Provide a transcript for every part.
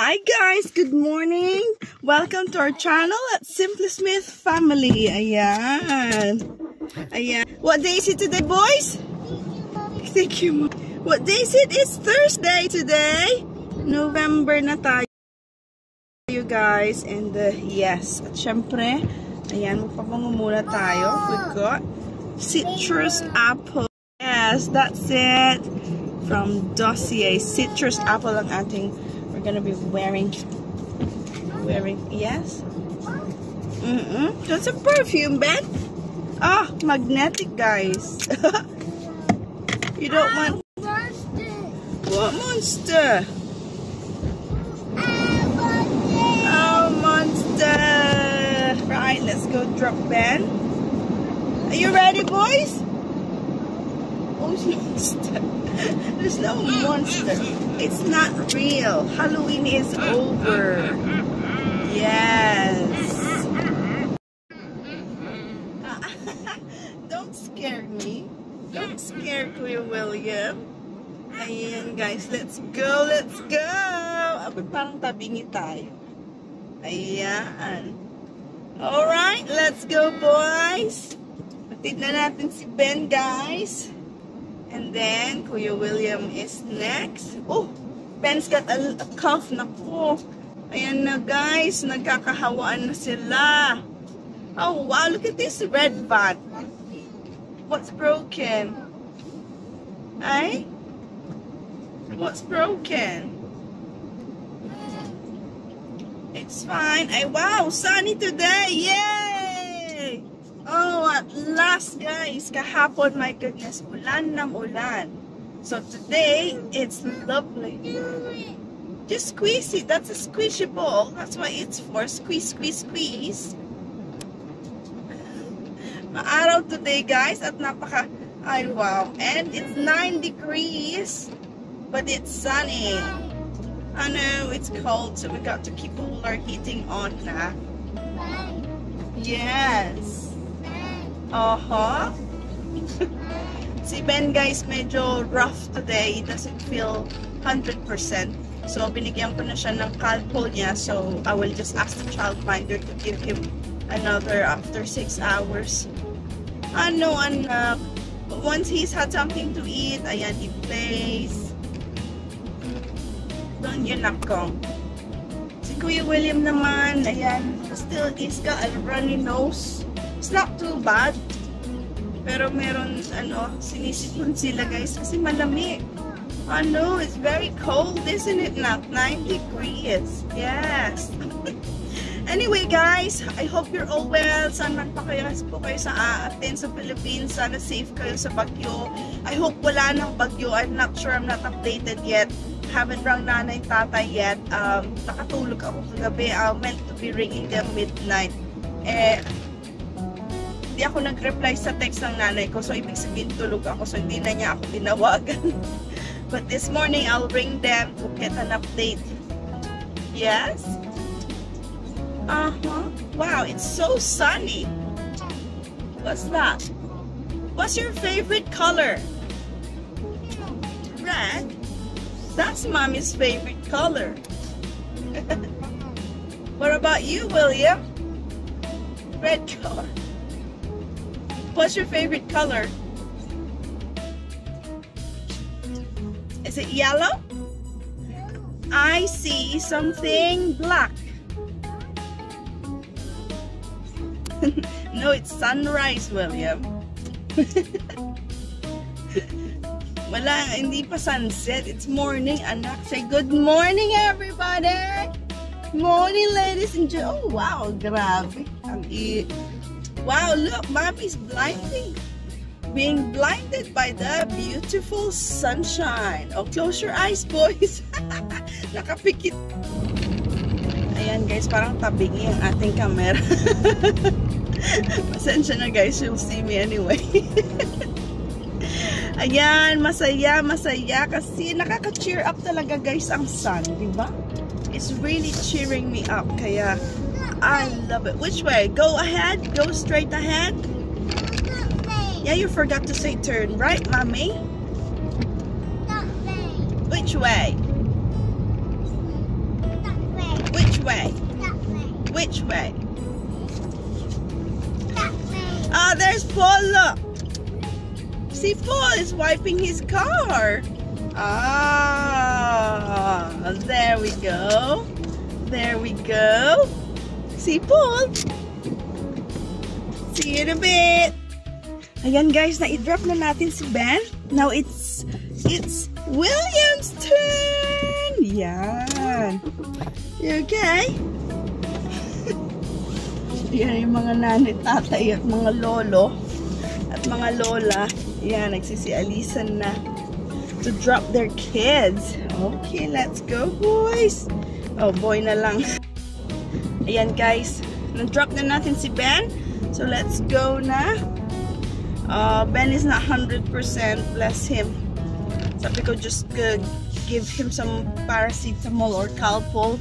Hi guys, good morning. Welcome to our channel at Simply Smith Family. Ayan. Ayan. What day is it today, boys? Thank you, Mom. What day is it? It's Thursday today. November na tayo, guys. And yes, at syempre, ayan, magpapango muna tayo. We've got citrus apple. Yes, that's it. From Dossier. Citrus apple ang ating we're gonna be wearing, yes. That's a perfume, Ben. Ah, magnetic, guys. You don't want Monster. what monster? Oh, monster. Right, let's go drop Ben. Are you ready, boys? Oh, monster. There's no monster. It's not real. Halloween is over. Yes. Don't scare me. Don't scare Kuya William. Ayan guys, let's go. Let's go. Abay, parang tabingi tayo. Ayan. Alright, let's go boys. Patid na natin si Ben, guys. And then, Kuya William is next. Oh, Ben's got a cough. Naku. Ayan na, guys. Nagkakahawaan na sila. Oh, wow. Look at this red van. What's broken? Ay? What's broken? It's fine. Ay, wow. Sunny today. Yay! Oh, at last, guys. Kahapon, my goodness, ulan ng ulan. So today, it's lovely. Just squeeze it. That's a squishy ball. That's what it's for. Squeeze, squeeze, squeeze. Maaraw today, guys. At ay, wow. And it's 9 degrees. But it's sunny. I know, it's cold. So we got to keep all our heating on na. Yes. Si Ben, guys, medyo rough today. He doesn't feel 100%. So, binigyan ko na siya ng Calpol niya. So, I will just ask the childminder to give him another after 6 hours. Ano, anak. But once he's had something to eat, ayan, he plays. Doon yun ako. Si Kuya William naman, ayan, still, he's got a runny nose. It's not too bad. Pero meron, sinisipon sila, guys, kasi malamig. It's very cold, isn't it not? 9 degrees. Yes. Anyway, guys, I hope you're all well. Sana nagpakayas po kayo sa atin sa Philippines. Sana safe kayo sa bagyo. I hope wala nang bagyo. I'm not sure. I'm not updated yet. Haven't rang nanay tatay yet. Nakatulog ako kagabi. Meant to be ringing them midnight. Hindi ako nag-reply sa text ng nanay ko. So, ibig sabihin tulog ako. So, hindi na niya ako tinawagan. But this morning, I'll ring them to get an update. Yes? Wow, it's so sunny. What's that? What's your favorite color? Red? That's Mommy's favorite color. What about you, William? Red color. What's your favorite color? Is it yellow? I see something black. No, it's sunrise, William. Wala, hindi pa sunset. It's morning, anak. Say good morning, everybody. Morning, ladies and gentlemen. Oh, wow, grabe. Wow, look, Mommy's blinding. Being blinded by the beautiful sunshine. Oh, close your eyes, boys. Nakapikit. Ayan, guys, parang tabingi ang ating camera. Pasensya na, guys. You'll see me anyway. Ayan, masaya, masaya. Kasi nakaka-cheer up talaga, guys, ang sun. Diba? It's really cheering me up. Kaya, I love it. Which way? Go ahead? Go straight ahead? Yeah, you forgot to say turn, right, Mommy? Which way? way? That way. Which way? That way. Ah, there's Paul, look. See, Paul is wiping his car. Ah, there we go. There we go. See, Paul. See you in a bit. Ayan guys, na-drop na natin si Ben. Now it's William's turn. Yan. You okay? Yan yung mga nanay, tatay at mga lolo at mga lola. Yan, nagsisialisan na to drop their kids. Okay, let's go boys. Oh, boy na lang. Ayan guys, na-drop na natin si Ben. So let's go na. Ben is not 100%, bless him. Sabi ko just give him some paracetamol or Calpol.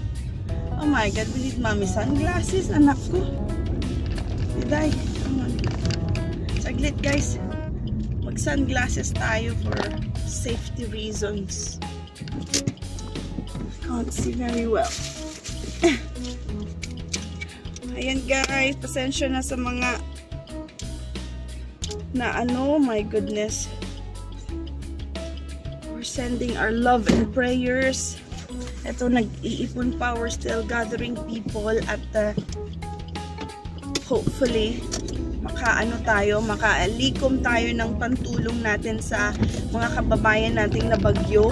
Oh my God, we need mommy sunglasses, anak ko. Diday, come on. Saglit guys, mag sunglasses tayo for safety reasons. Can't see very well. Ayan guys, pasensya na sa mga na ano, my goodness. We're sending our love and prayers. Ito, nag-iipon pa. We're still gathering people at hopefully makaalikom tayo ng pantulong natin sa mga kababayan nating na bagyo.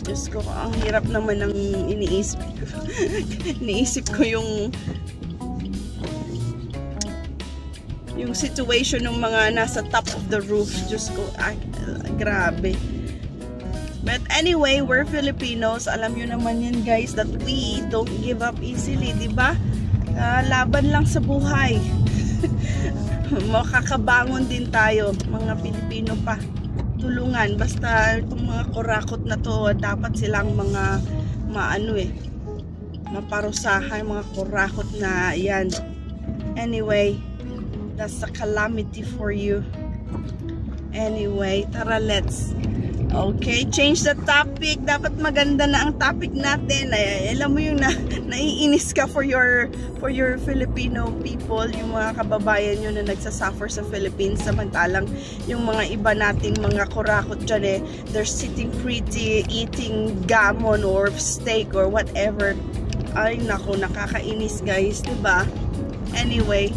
Diyos ko, ang hirap naman ng iniisip ko. Iniisip ko yung situation ng mga nasa top of the roof. Diyos ko, grabe. But anyway, we're Filipinos. Alam nyo naman yan guys, that we don't give up easily, diba? Laban lang sa buhay. Makakabangon din tayo, mga Pilipino pa. Tulungan, basta itong mga kurakot na to, dapat silang mga maparusahan, mga kurakot na yan. Anyway, that's a calamity for you. Anyway, tara, let's change the topic. Dapat maganda na ang topic natin. Alam mo yung naiinis ka for your Filipino people, yung mga kababayan nyo na nagsasuffer sa Philippines, samantalang yung mga iba nating mga kurakot dyan they're sitting pretty, eating gamon or steak or whatever. Ay nako, nakakainis guys, diba? Anyway,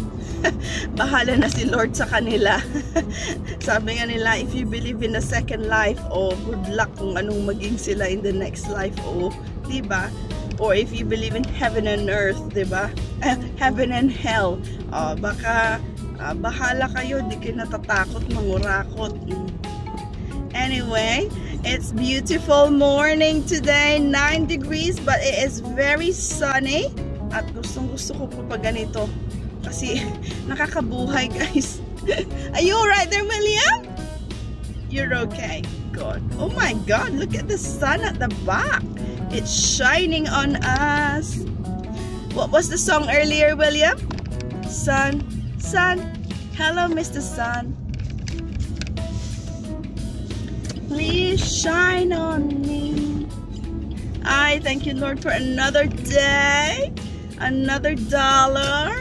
bahala na si Lord sa kanila. Sabi nga nila, if you believe in a second life, good luck kung anong maging sila in the next life, diba? Or if you believe in heaven and earth, diba? Heaven and hell, baka bahala kayo, di kayo natatakot mangurakot. Anyway, it's beautiful morning today, 9 degrees, but it is very sunny. At gustong gusto ko pa ganito. Kasi nakakabuhay guys. Are you alright there, William? You're okay. Good. Oh my God, look at the sun at the back. It's shining on us. What was the song earlier, William? Sun, sun. Hello, Mr. Sun. Please shine on me. I thank you, Lord, for another day. Another dollar.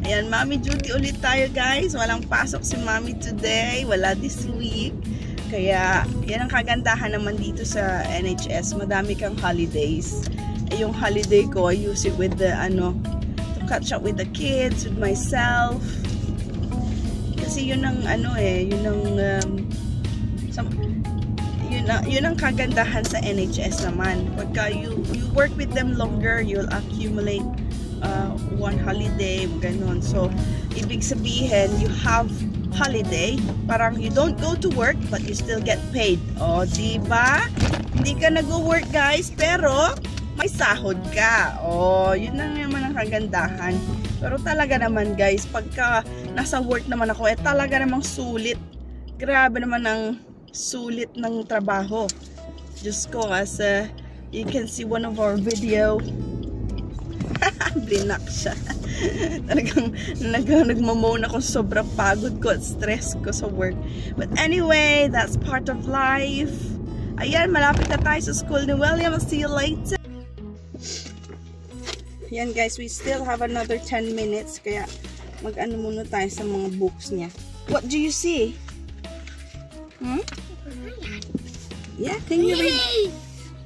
Ayan, mommy duty ulit tayo guys. Walang pasok si mommy today. Wala this week. Kaya, yan ang kagandahan naman dito sa NHS. Madami kang holidays. Yung holiday ko, I use it with the, to catch up with the kids, with myself. Kasi yun ang, yun ang kagandahan sa NHS naman. Pagka you work with them longer, you'll accumulate one holiday, ganon. So, ibig sabihin, you have holiday, parang you don't go to work, but you still get paid. O, diba? Hindi ka nag-work guys, pero may sahod ka. O, yun lang naman ang kagandahan. Pero talaga naman guys, pagka nasa work naman ako, talaga namang sulit. Grabe naman ang sulit ng trabaho. Diyos ko, as you can see one of our video, blinak siya. Talagang nagmamone ako, sobrang pagod ko at stress ko sa work. But anyway, that's part of life. Ayan, malapit na tayo sa school ni William. I'll see you later. Ayan guys, we still have another 10 minutes. Kaya mag-ano muna tayo sa mga books niya. What do you see? Hmm? Yeah, can you read?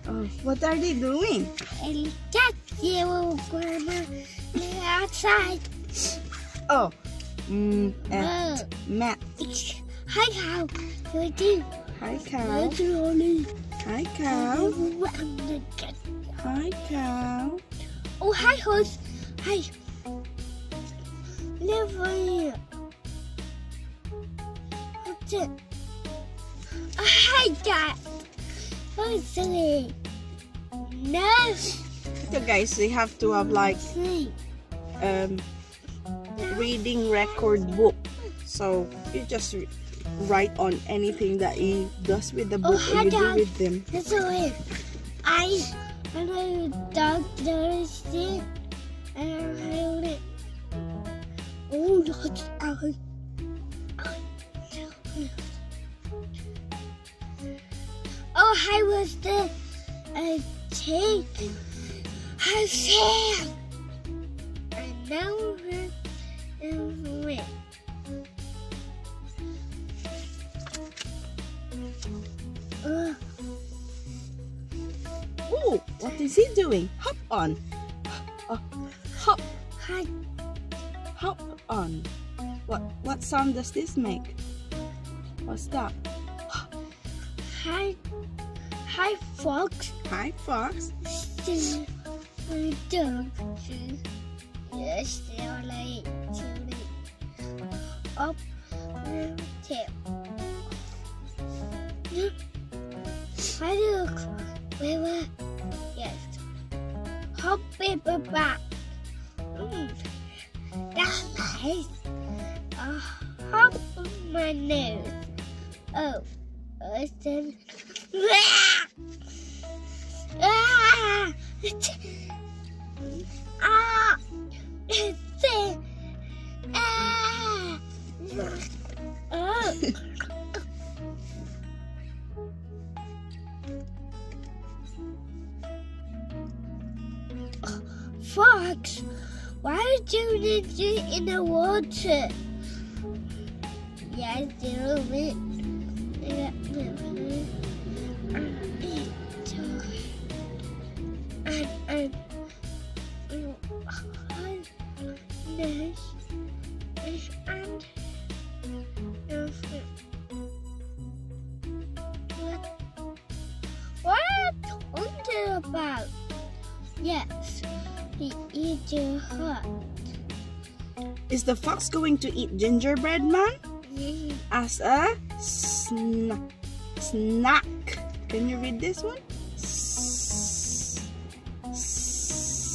Oh, what are they doing? And that's you, Grandma. Outside. Oh, Matt. Hi, cow. What do? Hi, cow. Hi, cow. Hi, cow. Oh, hi, horse. Hi. Live here. What's it? Oh, hi, Dad. What's it? No. So guys, we have to have like reading record book. So you just write on anything that he does with the book or you do with them. That's it. I dog does it and I hold it. Oh, look out. Oh, I was the take. I said. And now we're in. Oh, what is he doing? Hop on. Hop. Hi. Hop on. What sound does this make? What's that? Hi, Fox. Hi, Fox. Still, I don't. Yes, still late. Up, tail. I look. Where? Yes. Hop paper back. That's nice. Hop on my nose. Oh, then. Fox, why did you need it in the water? Yes, do it. What are you talking about? Yes, he eats your heart. Is the fox going to eat gingerbread man? As a snack. Can you read this one?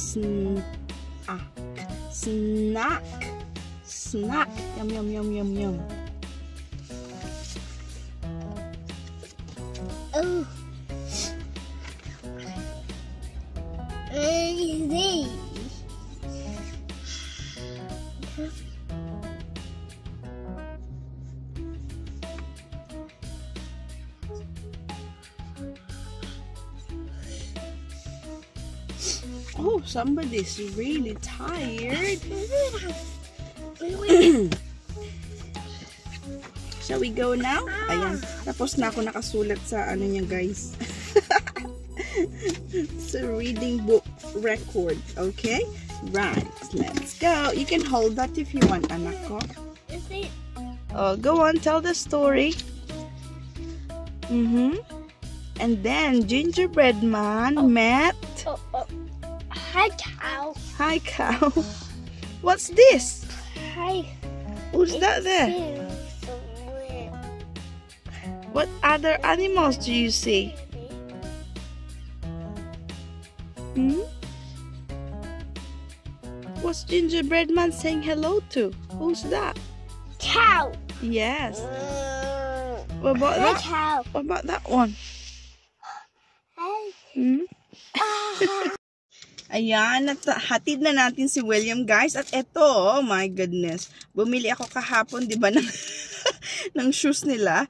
Snack. Snack. Yum, yum, yum, yum, yum. Oh. Easy. Oh, somebody's really tired. Shall we go now? Ayan. Tapos na ako nakasulat sa ano niya, guys. So, reading book record. Okay? Right. Let's go. You can hold that if you want, anak ko. Oh, go on. Tell the story. And then, gingerbread man met. Hi, cow. Hi, cow. What's this? Hi. Who's that there? What other animals do you see? What's gingerbread man saying hello to? Who's that? Cow. Yes. What about Hi, that? cow. What about that one? Ayan, hatid na natin si William, guys. At eto, oh my goodness. Bumili ako kahapon, di ba, ng ng shoes nila.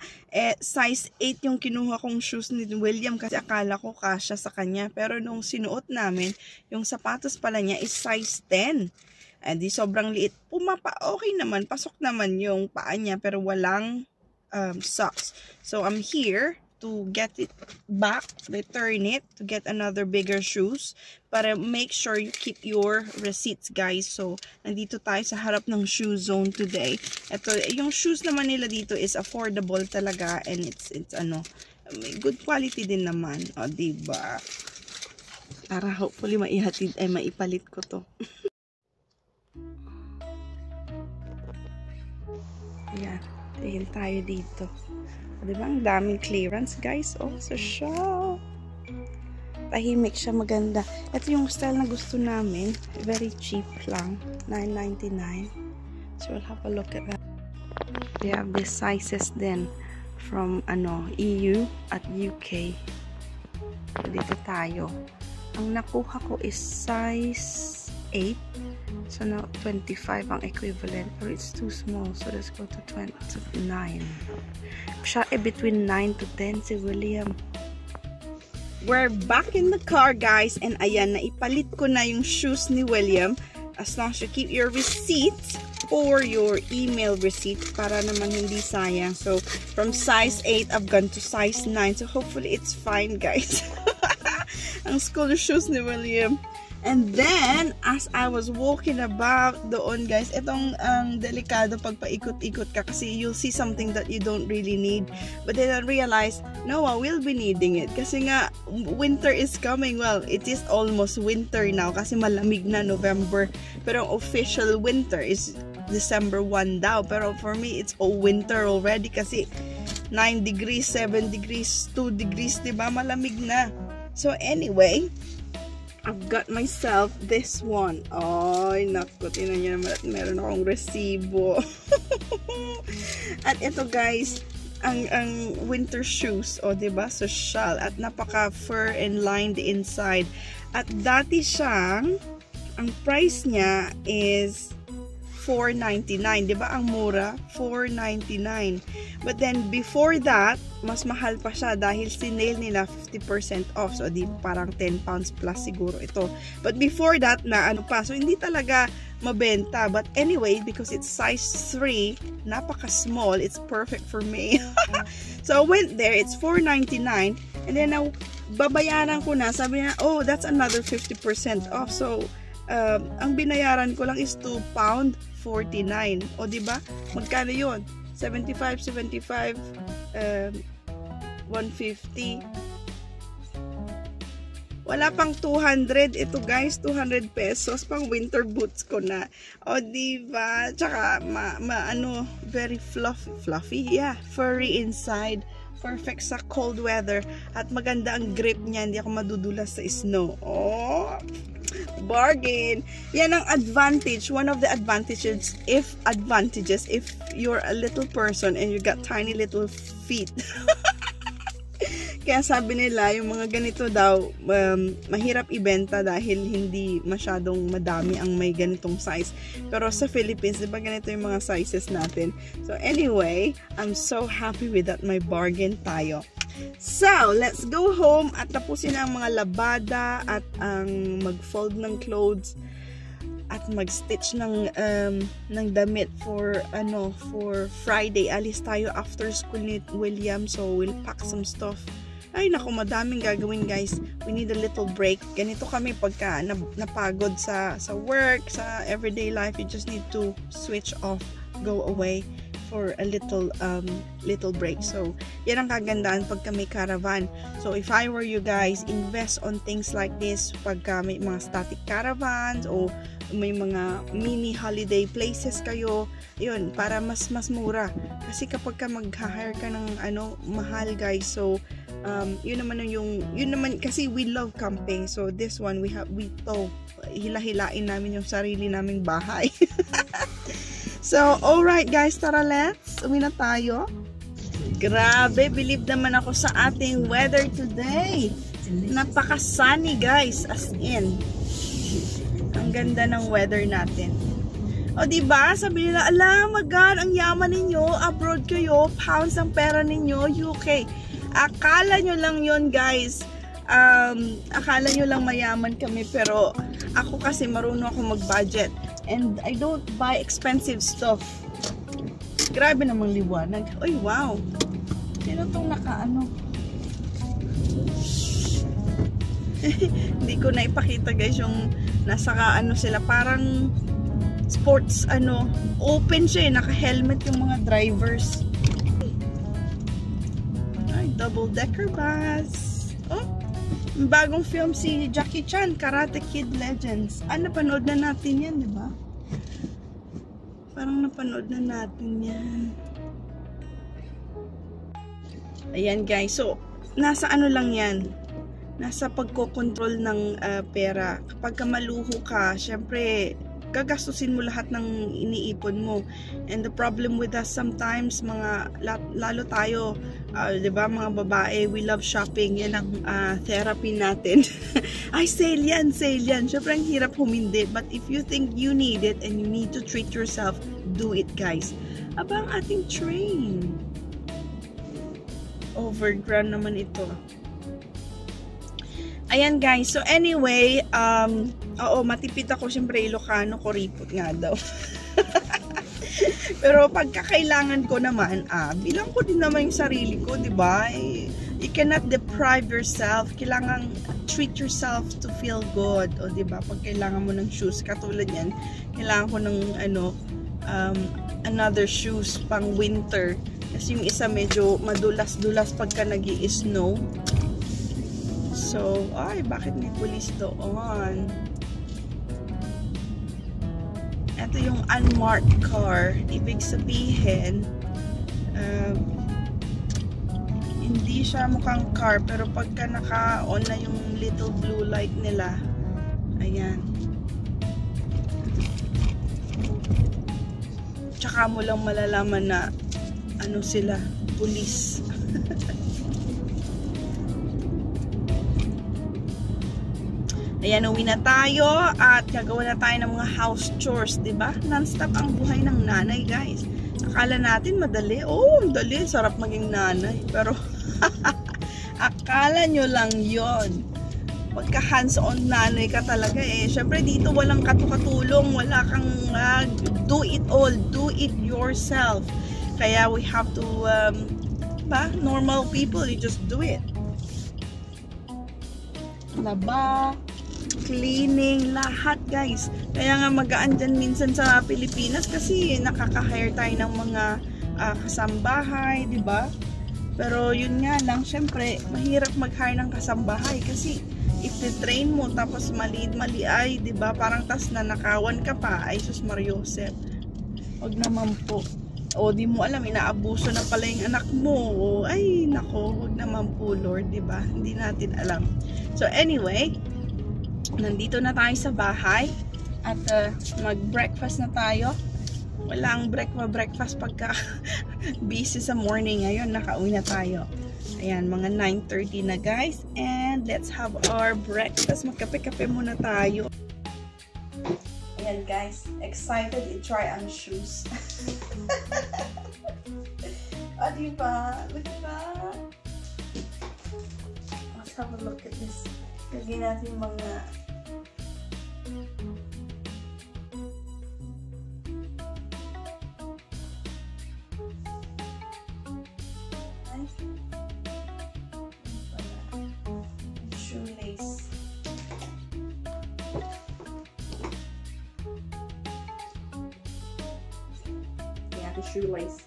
Size 8 yung kinuha kong shoes ni William kasi akala ko kasya sa kanya. Pero nung sinuot namin, yung sapatos pala niya is size 10. Di sobrang liit. Okay naman, pasok naman yung paa niya pero walang socks. So I'm here to get it back, return it, to get another bigger shoes, para make sure you keep your receipts, guys. So, nandito tayo sa harap ng shoe zone today. Ito, yung shoes naman nila dito is affordable talaga, and it's may good quality din naman. O, diba? Para hopefully maihatid, maipalit ko to. Ayan, tingin tayo dito. Diba? Ang daming clearance, guys. Oh, so siya. Tahimik siya, maganda. Ito yung style na gusto namin. Very cheap lang. $9.99. So, we'll have a look at that. They have the sizes then from, EU at UK. So, dito tayo. Ang nakuha ko is size 8. So, now 25 ang equivalent. Pero it's too small. So, let's go to 9. Siya between 9 to 10 si William. We're back in the car, guys. And ayan, naipalit ko na yung shoes ni William. As long as you keep your receipts or your email receipt para naman hindi sayang. So, from size 8, I've gone to size 9. So, hopefully it's fine, guys. Ang school shoes ni William. And then, as I was walking about doon, guys, itong delikado pag paikot-ikot ka kasi you'll see something that you don't really need. But then I realized, no, I will be needing it. Kasi nga, winter is coming. Well, it is almost winter now kasi malamig na November. Pero official winter is December 1 daw. Pero for me, it's all winter already kasi 9 degrees, 7 degrees, 2 degrees, diba? Malamig na. So anyway, I've got myself this one. Ay, naku, tinan nyo naman at meron akong resibo. At ito, guys, ang winter shoes, diba? Social. At napaka fur and lined inside. At dati siyang, ang price niya is $4.99. Diba ang mura? $4.99. But then, before that, mas mahal pa siya dahil sinale nila 50% off. So, di parang 10 pounds plus siguro ito. But before that, na pa. So, hindi talaga mabenta. But anyway, because it's size 3, napaka-small. It's perfect for me. So, I went there. It's $4.99. And then, babayaran ko na. Sabi niya, oh, that's another 50% off. So, ang binayaran ko lang is £2.49. O, diba? Magkano yun? 75, 150. Wala pang 200. Ito, guys, 200 pesos pang winter boots ko na. O, diba? Tsaka, very fluffy. Yeah, furry inside. Perfect sa cold weather. At maganda ang grip niya. Hindi ako madudulas sa snow. Oh, bargain. Yan ang advantage. One of the advantages if you're a little person and you got tiny little feet. Kaya sabi nila, yung mga ganito daw, mahirap ibenta dahil hindi masyadong madami ang may ganitong size. Pero sa Philippines, diba ganito yung mga sizes natin? So anyway, I'm so happy with that. May bargain tayo. So, let's go home at tapusin ang mga labada at ang mag-fold ng clothes at mag-stitch ng damit for Friday. Alis tayo after school ni William, so we'll pack some stuff. Ay, naku, madaming gagawin, guys. We need a little break. Ganito kami pagka napagod sa work, sa everyday life. You just need to switch off, go away for a little break. So, yan ang kagandahan pagka may caravan. So, if I were you guys, invest on things like this pagka may mga static caravans o may mga mini holiday places kayo. Yun, para mas mura. Kasi kapag ka mag-hire ka ng mahal, guys. So, yun naman kasi we love camping. So, this one, we hila-hilain namin yung sarili naming bahay. So, alright guys, tara, let's uwi na tayo. Grabe, believe naman ako sa ating weather today. Napaka-sunny, guys, as in. Ang ganda ng weather natin. O diba, sabi nila, ala, magan, ang yaman ninyo, abroad kayo, pounds ang pera ninyo, UK. Akala nyo lang yon guys. Akala nyo lang mayaman kami, pero ako kasi marunong ako mag-budget. And I don't buy expensive stuff. Grabe namang liwanag. Uy, wow. Sino tong nakaano? Hindi ko na ipakita guys yung nasa ano sila. Parang sports open siya eh, naka-helmet yung mga drivers. Ay, double-decker bus. Oh, bagong film si Jackie Chan, Karate Kid Legends. Napanood na natin yan, di ba? Parang napanood na natin yan. Ayan guys, so nasa ano lang yan, nasa pagkokontrol ng pera. Kapag maluho ka, syempre gagastusin mo lahat ng iniipon mo. And the problem with us sometimes, lalo tayo, 'di ba, mga babae, we love shopping. Yan ang therapy natin. Ay, sale yan. Syempre ang hirap humindi. But if you think you need it and you need to treat yourself, do it, guys. Aba, ang ating train. Overground naman ito. Ayan guys, so anyway, matipid ako, syempre Ilocano, kuripot nga daw. Pero pagka kailangan ko naman, bilang ko din naman yung sarili ko, di ba? You cannot deprive yourself. Kailangan treat yourself to feel good. O di ba? Pag kailangan mo ng shoes, katulad yan, kailangan ko ng another shoes pang winter. Kasi yung isa medyo madulas-dulas pagka nag-i-snow. So, ay, bakit may pulis doon? Ito yung unmarked car. Ibig sabihin, hindi siya mukhang car, pero pagka naka-on na yung little blue light nila, ayan. Tsaka mo lang malalaman na ano sila, pulis. Ayan, uwi na tayo at gagawa na tayo ng mga house chores, diba? Non-stop ang buhay ng nanay, guys. Akala natin madali. Oh, madali. Sarap maging nanay. Pero, akala nyo lang yon. Pagka hands-on nanay ka talaga eh. Siyempre dito walang katukatulong. Wala kang do it all. Do it yourself. Kaya we have to, normal people, you just do it. Laba, cleaning, lahat guys. Kaya nga magaan dyan minsan sa Pilipinas kasi nakaka-hire tayo ng mga kasambahay, di ba? Pero yun nga lang, syempre mahirap mag-hire ng kasambahay kasi iti-train mo tapos mali ay, di ba? Parang tas na nakawan ka pa. Ay, sus Mariosep. Wag naman po. O di mo alam, inaabuso na pala yung anak mo. O, ay, nako, wag naman po Lord, di ba? Hindi natin alam. So anyway, nandito na tayo sa bahay at mag-breakfast na tayo. Walang breakfast pagka busy sa morning. Ngayon, nakauwi na tayo. Ayan, mga 9:30 na guys. And let's have our breakfast. Magkape-kape muna tayo. Ayan guys, excited i-try ang shoes. Diba? Look at that. Let's have a look at this. Lagyan natin mga shoelace. Yeah, the shoelace.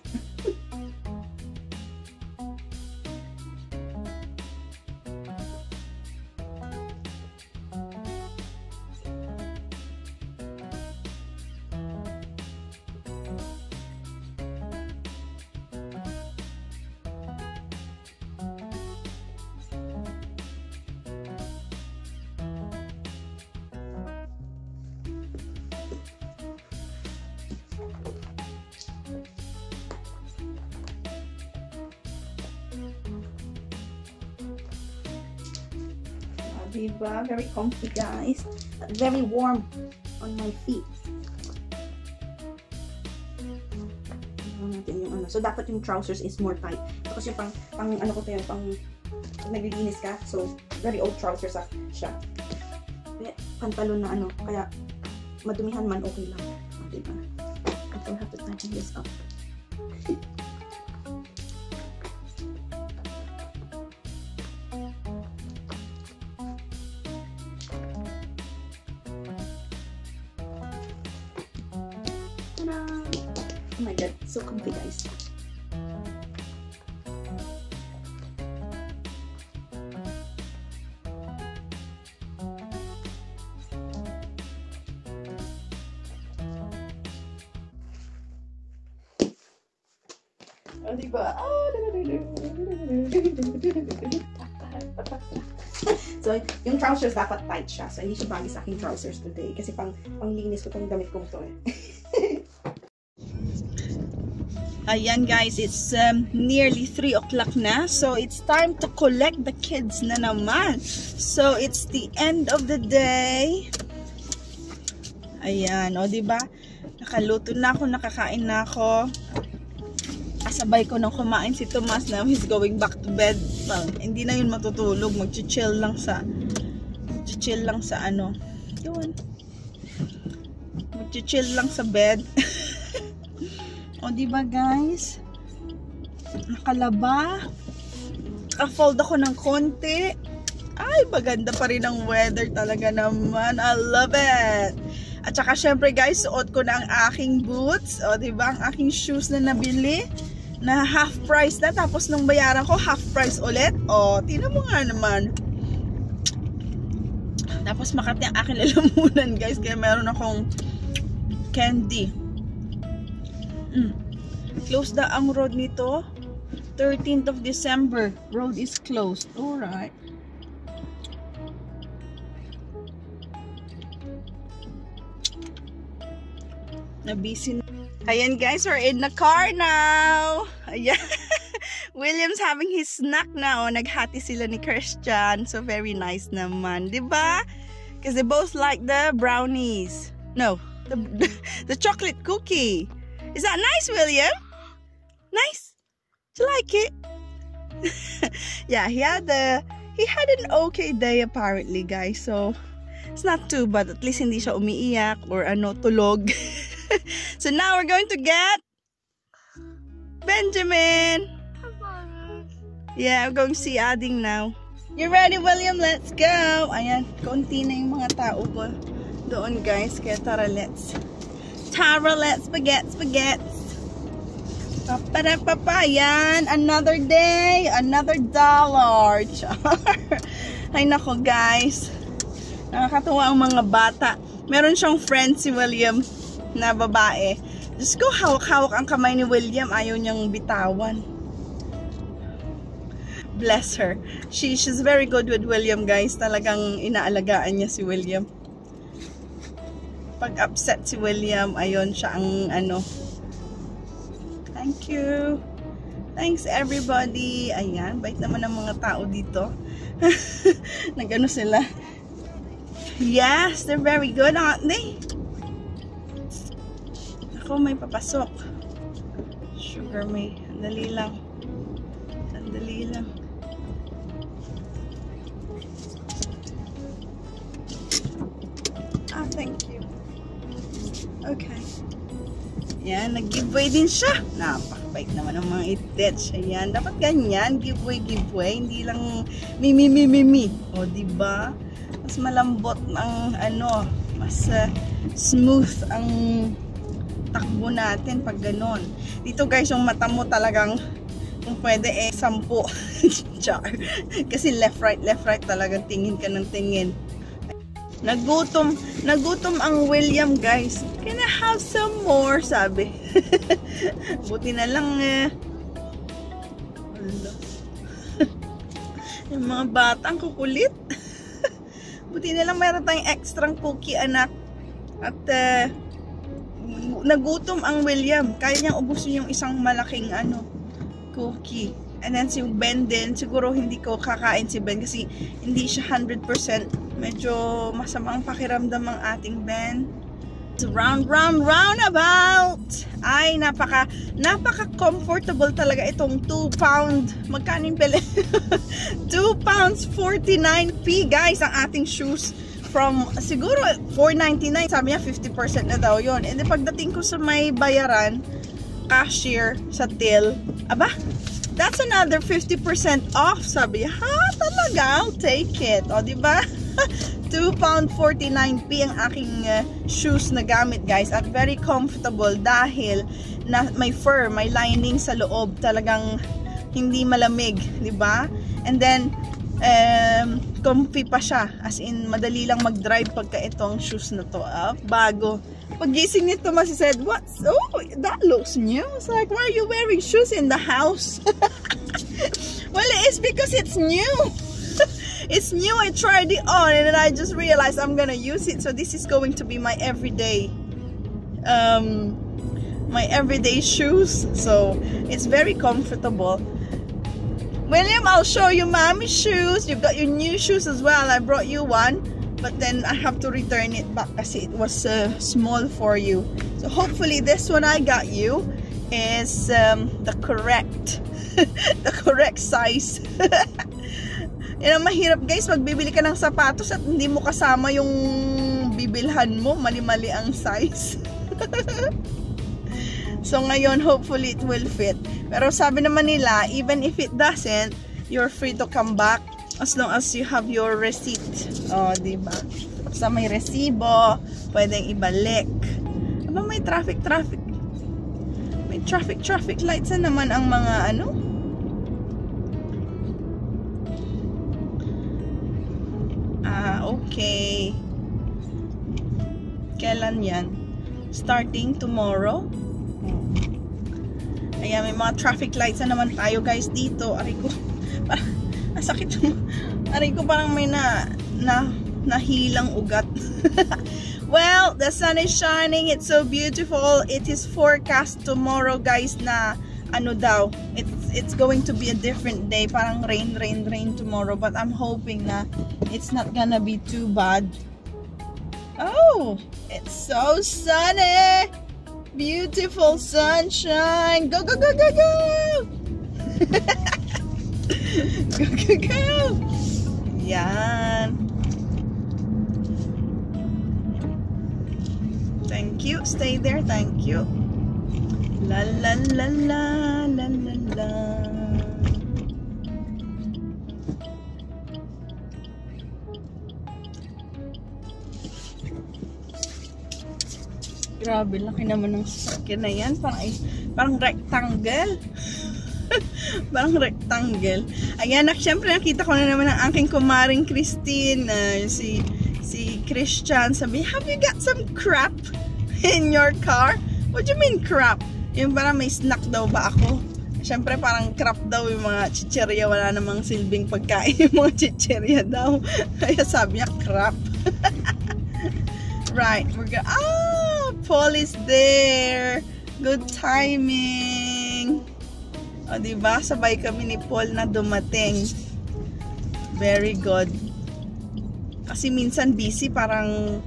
Diba? Very comfy guys. Very warm on my feet. lang natin yung ano. So, dapat yung trousers is more tight. So, kasi pang ano ko tayo, pag naglilinis ka. So, very old trousers siya. Pantalon na ano, kaya madumihan man okay lang. Diba? I don't have to tighten this up. Oh my god, so comfy guys. Oh, diba? So, yung trousers dapat tight siya. So, hindi siya bagay sa aking trousers today. Kasi panglinis ko itong damit kong to eh. Ayan guys, it's nearly 3 o'clock na. So, it's time to collect the kids na naman. So, it's the end of the day. Ayan, o diba? Nakaluto na ako, nakakain na ako. Kasabay ko nang kumain si Tomas na he's going back to bed. Well, hindi na yun matutulog. Mag-chill lang sa ano. Yun. Mag-chill lang sa bed. O, diba guys? Nakalaba. Naka-fold ako ng konti. Ay, maganda pa rin ang weather talaga naman. I love it. At saka syempre guys, suot ko na ang aking boots. O, diba? Ang aking shoes na nabili. Na half price na. Tapos nung bayaran ko, half price ulit. O, tingnan mo nga naman. Tapos Makati ang aking lalamunan guys. Kaya meron akong candy. Closed na ang road nito. 13th of December. Road is closed. Alright. Na-busy na. Ayan guys, we're in the car now. Ayan. William's having his snack now. Naghati sila ni Christian. So very nice naman. Diba? Because they both like the brownies. No, the chocolate cookie. Is that nice, William? Nice? Do you like it? Yeah, he had an okay day apparently, guys. So it's not too bad. At least hindi siya umiiyak or ano, tulog. So now we're going to get Benjamin. Yeah, we're going to see Ading now. You ready, William? Let's go. Ayan, konti na yung mga tao ko doon, guys. Kaya tara, let's spaghetti. Yan, another day, another $1. Ay nako guys, nakakatuwa ang mga bata. Meron siyang friend si William na babae. Diyos ko, hawak-hawak ang kamay ni William, ayaw niyang bitawan. Bless her. She's very good with William guys. Talagang inaalagaan niya si William. Pag upset si William, ayon siya ang ano. Thank you. Thanks everybody. Ayan, bait naman ng mga tao dito. Nagano sila. Yes, they're very good, aren't they? Ako may papasok. Sugar may. Sandali lang. Sandali lang. Ah, thank you. Okay. Yan, nag-giveaway din siya. Napakabait naman ng mga itets. Ayan, dapat ganyan. Giveaway. Hindi lang mi. O, diba? Mas malambot ang ano, mas smooth ang takbo natin pag ganon. Dito guys, yung mata mo talagang kung pwede 10. Char. Kasi left right talagang tingin ka ng tingin. Nagutom ang William guys. Can I have some more? Sabi. Buti na lang yung mga batang kukulit. Buti na lang meron tayong extra cookie anak. At nagutom ang William. Kaya niyang ubusin yung isang malaking ano, cookie. And then si Ben din, siguro hindi ko kakain si Ben kasi hindi siya 100%. Medyo masamang pakiramdam ang ating Ben. Round about. Ay, napaka-comfortable talaga itong 2 pound. Magkano yung bili? 2 pounds 49p, guys, ang ating shoes. From, siguro, 4.99. Sabi niya, 50% na daw yun. And then, pagdating ko sa may bayaran, cashier, sa till, aba, that's another 50% off. Sabi, ha, talaga, I'll take it. O, diba? 2 pound 49p ang aking shoes na gamit, guys. At very comfortable dahil na may fur, may lining sa loob. Talagang hindi malamig, diba? And then, comfy pa siya. As in, madali lang mag-drive pagka itong shoes na to. Bago. Pag-gising nito, Masi said, "What's, oh, that looks new." It's like, why are you wearing shoes in the house? Well, it's because it's new. It's new. I tried it on and then I just realized I'm gonna use it. So this is going to be my everyday shoes. So it's very comfortable. William, I'll show you mommy's shoes. You've got your new shoes as well. I brought you one, but then I have to return it back kasi it was small for you. So hopefully this one I got you is the correct the correct size. Yan ang mahirap, guys, magbibili ka ng sapatos at hindi mo kasama yung bibilhan mo, mali-mali ang size. So ngayon, hopefully it will fit. Pero sabi naman nila, even if it doesn't, you're free to come back as long as you have your receipt. O, diba? Basta may resibo, pwedeng ibalik. Aba, may traffic. May traffic lights na naman ang mga ano. Okay. Kailan yan? Starting tomorrow? Ayan, may mga traffic lights na naman tayo, guys, dito. Aray ko, parang, sakit. Aray ko, parang may nahilang ugat. Well, the sun is shining. It's so beautiful. It is forecast tomorrow, guys, na ano daw. It's going to be a different day. Parang rain tomorrow. But I'm hoping na it's not gonna be too bad. Oh, it's so sunny. Beautiful sunshine. Go, go, go, go, go. Go, go, go. Yan. Thank you. Stay there. Thank you. La la la la la la la. Grabe, laki naman ng sasakyan na yan. Parang rectangle. Parang rectangle. Ayan, syempre nakita ko na naman ang aking kumaring Christine. Si Christian. Sabi, have you got some crap in your car? What do you mean crap? Yung parang may snack daw ba ako? Syempre parang crap daw yung mga chicherya. Wala namang silbing pagkain yung mga chicherya daw. Kaya sabi niya crap. Right, we're gonna... Paul is there. Good timing. O, diba? Sabay kami ni Paul na dumating. Very good. Kasi minsan busy, parang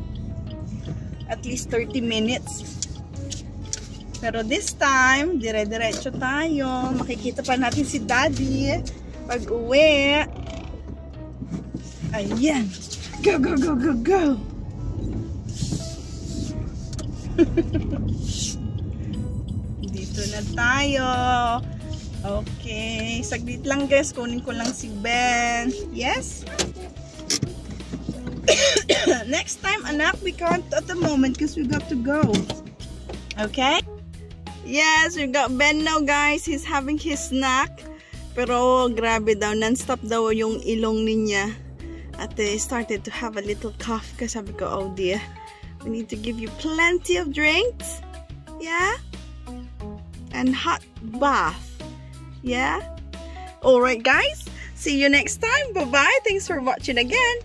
at least 30 minutes. Pero this time, dire-diretso tayo. Makikita pa natin si Daddy pag uwi. Ayan. Go, go, go, go, go. Dito na tayo. Okay. Saglit lang, guys. Kunin ko lang si Ben. Yes? Next time, anak, we can't at the moment because we got to go. Okay? Yes, we got Ben now, guys. He's having his snack. Pero grabe daw. Non-stop daw yung ilong niya. At started to have a little cough. Kasi sabi ko, oh dear. We need to give you plenty of drinks. Yeah? And hot bath. Yeah? Alright, guys. See you next time. Bye-bye. Thanks for watching again.